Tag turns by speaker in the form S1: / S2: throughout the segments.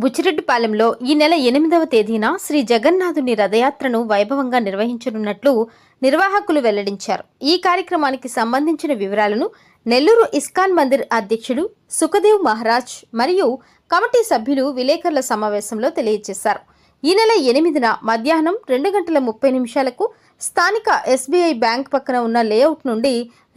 S1: బుచ్చిరెడ్డిపాలెంలో ఈ నెల 8వ తేదీన శ్రీ జగన్నాథుని రథయాత్రను వైభవంగా నిర్వహించనున్నట్లు నిర్వాహకులు వెల్లడించారు. ఈ కార్యక్రమానికి సంబంధించిన వివరాలను నెల్లూరు ఇస్కాన్ మందిర్ అధ్యక్షుడు సుఖదేవ్ మహారాజ్ మరియు కమిటీ సభ్యులు విలేకరుల సమావేశంలో తెలియజేశారు. ఈ నెల 8న మధ్యాహ్నం 2:30 స్థానిక ఎస్బీఐ బ్యాంక్ పక్కన ఉన్న లేఅవుట్ నుండి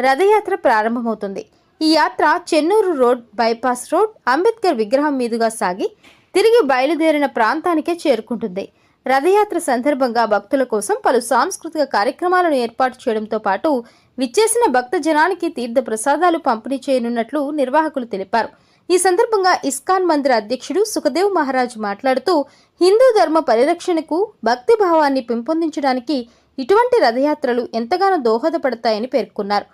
S1: రథయాత్ర ప్రారంభమవుతుంది. ఈ యాత్ర Chennur road, bypass road, Ambedkar విగ్రహం మీదుగా సాగి తిరిగి బయలుదేరిన ప్రాంతానికే చేరుకుంటుంది. రథయాత్ర సందర్భంగా భక్తుల కోసం పలు సాంస్కృతిక కార్యక్రమాలను ఏర్పాటు చేయడంతో పాటు విచ్చేసిన భక్త జనానికి తీర్థ ప్రసాదాలు పంపిణీ చేయనున్నట్లు నిర్వాహకులు తెలిపారు. ఈ సందర్భంగా ఇస్కాన్ మందిర్ అధ్యక్షుడు సుఖదేవ్ మహారాజ్ మాట్లాడుతూ, హిందూ ధర్మ పరిరక్షణకు, భక్తి భావాన్ని పెంపొందించడానికి ఇటువంటి రథయాత్రలు ఎంతగానో దోహదపడతాయని పేర్కొన్నారు.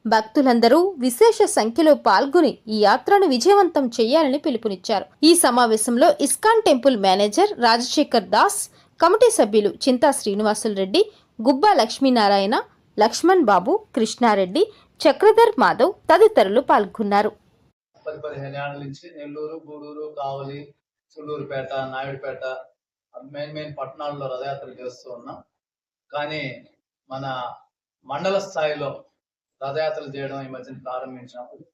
S1: భక్తులందరూ విశేష సంఖ్యలో పాల్గొని ఈ యాత్రను విజయవంతం చేయాలని పిలుపునిచ్చారు. ఈ సమావేశంలో ISKCON temple manager Rajasekhar Das, committee సభ్యులు చింతా శ్రీనివాసులు రెడ్డి, గుబ్బా లక్ష్మీనారాయణ, లక్ష్మణ్ బాబు, కృష్ణారెడ్డి, చక్రధర్ మాధవ్ తదితరులు పాల్గొన్నారు.
S2: 15 ఏళ్ల నుంచి నెల్లూరు, గూడూరు, కావలి, సుళ్ళూరుపేట, నాయుడుపేట మెయిన్ పట్టణాల్లో రథయాత్రలు చేస్తూ ఉన్నాం. కానీ మన మండల స్థాయిలో రథయాత్రలు చేయడం ఈ మధ్యన ప్రారంభించినప్పుడు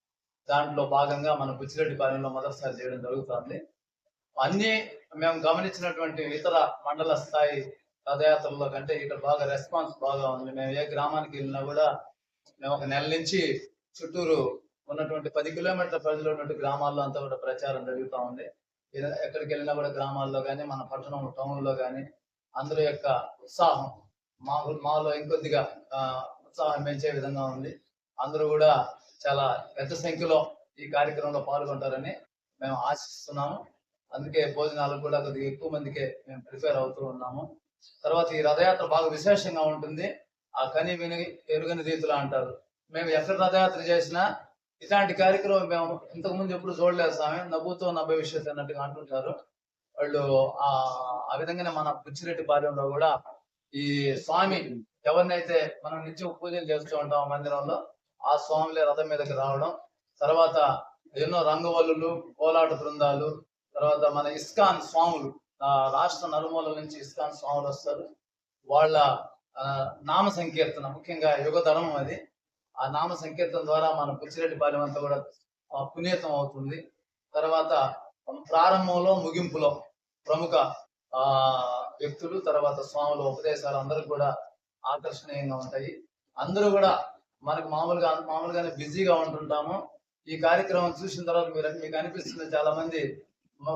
S2: దాంట్లో భాగంగా మన బుచ్చిరెడ్డిపాలెంలో మొదటిసారి చేయడం జరుగుతుంది. అన్ని మేము గమనించినటువంటి ఇతర మండల స్థాయి రథయాత్రల్లో కంటే ఇక్కడ బాగా రెస్పాన్స్ బాగా ఉంది. మేము ఏ గ్రామానికి వెళ్ళినా కూడా మేము ఒక నెల నుంచి చుట్టూరు ఉన్నటువంటి 10 కిలోమీటర్ల పరిధిలో ఉన్నటువంటి గ్రామాల్లో అంతా కూడా ప్రచారం జరుగుతూ ఉంది. ఎక్కడికి వెళ్ళినా కూడా గ్రామాల్లో కానీ మన పట్టణం టౌన్లో కానీ అందరి యొక్క ఉత్సాహం మాలో ఇంకొద్దిగా ఉత్సాహం పెంచే విధంగా ఉంది. అందరూ కూడా చాలా పెద్ద సంఖ్యలో ఈ కార్యక్రమంలో పాల్గొంటారని మేము ఆశిస్తున్నాము. అందుకే భోజనాలకు కూడా కొద్దిగా ఎక్కువ మందికే మేము ప్రిపేర్ అవుతూ ఉన్నాము. తర్వాత ఈ రథయాత్ర బాగా విశేషంగా ఉంటుంది. ఆ కని విని ఎరుగని రీతిలో అంటారు. మేము ఎక్కడ రథయాత్ర చేసినా ఇలాంటి కార్యక్రమం మేము ఇంతకుముందు ఎప్పుడు చూడలేదు స్వామి, నవ్వుతో నవ్వే విషయం అన్నట్టుగా అంటుంటారు వాళ్ళు. ఆ విధంగానే మన బుచ్చిరెడ్డిపాలెంలో కూడా ఈ స్వామి ఎవరినైతే మనం నిత్యం పూజలు చేస్తూ ఉంటాం మందిరంలో, ఆ స్వాములే రథం మీదకి రావడం, తర్వాత ఎన్నో రంగవల్లులు, కోలాట బృందాలు, తర్వాత మన ఇస్కాన్ స్వాములు రాష్ట్ర నలుమూలల నుంచి ఇస్కాన్ స్వాములు వస్తారు. వాళ్ళ నామ సంకీర్తన, ముఖ్యంగా యుగధర్మం అది. ఆ నామ సంకీర్తన ద్వారా మన బుచ్చిరెడ్డిపాలెం అంతా కూడా పునీతం అవుతుంది. తర్వాత ప్రారంభంలో ముగింపులో ప్రముఖ వ్యక్తులు, తర్వాత స్వాముల ఉపదేశాలు అందరికి కూడా ఆకర్షణీయంగా ఉంటాయి. అందరూ కూడా మనకు మామూలుగానే బిజీగా ఉంటుంటాము. ఈ కార్యక్రమం చూసిన తర్వాత మీకు అనిపిస్తుంది చాలా మంది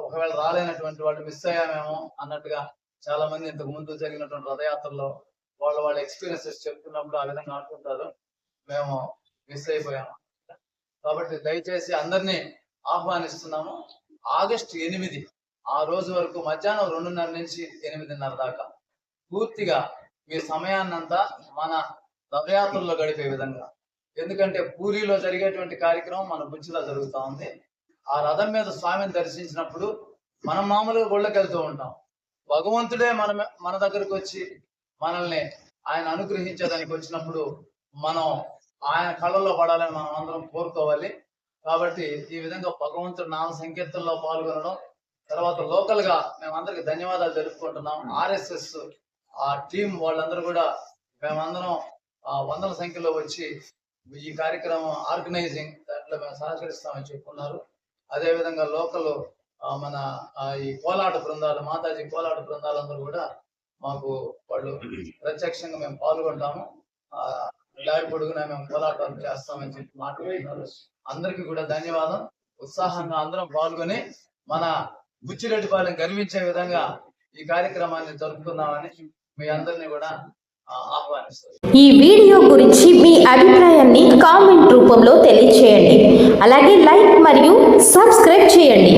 S2: ఒకవేళ రాలేనటువంటి వాళ్ళు మిస్ అయ్యామేమో అన్నట్టుగా చాలా మంది ఇంతకు ముందు జరిగినటువంటి రథయాత్రలో వాళ్ళ ఎక్స్పీరియన్సెస్ చెప్తున్నప్పుడు ఆ విధంగా అంటుంటారు, మేము మిస్ అయిపోయాము. కాబట్టి దయచేసి అందరినీ ఆహ్వానిస్తున్నాము. ఆగస్టు 8 ఆ రోజు వరకు మధ్యాహ్నం 2:30 నుంచి 8:30 దాకా పూర్తిగా మీ సమయాన్నంతా మన రథయాత్రల్లో గడిపే విధంగా. ఎందుకంటే పూరిలో జరిగేటువంటి కార్యక్రమం మన బుచ్చిలో జరుగుతూ ఉంది. ఆ రథం మీద స్వామిని దర్శించినప్పుడు మనం మామూలుగా గుళ్ళకి వెళ్తూ ఉంటాం. భగవంతుడే మన దగ్గరకు వచ్చి మనల్ని ఆయన అనుగ్రహించేదానికి వచ్చినప్పుడు మనం ఆయన కళ్ళల్లో పడాలని మనం అందరం కోరుకోవాలి. కాబట్టి ఈ విధంగా భగవంతుడు నామ సంకీర్తనలో పాల్గొనడం, తర్వాత లోకల్ గా మేమందరికి ధన్యవాదాలు తెలుపుకుంటున్నాం. RSS ఆ టీం వాళ్ళందరూ కూడా మేమందరం వందల సంఖ్యలో వచ్చి ఈ కార్యక్రమం ఆర్గనైజింగ్ దాంట్లో మేము సహకరిస్తామని చెప్పుకున్నారు. అదేవిధంగా లోకల్ మన ఈ కోలాట బృందాలు, మాతాజీ కోలాట బృందాలందరూ కూడా మాకు వాళ్ళు ప్రత్యక్షంగా మేము పాల్గొంటాము. దారి పొడుగునా మేము కోలాటం చేస్తామని చెప్పి మాట్లాడుతున్నారు. అందరికీ కూడా ధన్యవాదం. ఉత్సాహంగా అందరం పాల్గొని మన బుచ్చిరెడ్డిపాలెం గర్వించే విధంగా ఈ కార్యక్రమాన్ని జరుపుకుందామని మీ అందరినీ కూడా ఆహ్వానిస్తారు.
S1: ఈ వీడియో గురించి మీ అభిప్రాయాన్ని కామెంట్ రూపంలో తెలియజేయండి. అలాగే లైక్ మరియు సబ్స్క్రైబ్ చేయండి.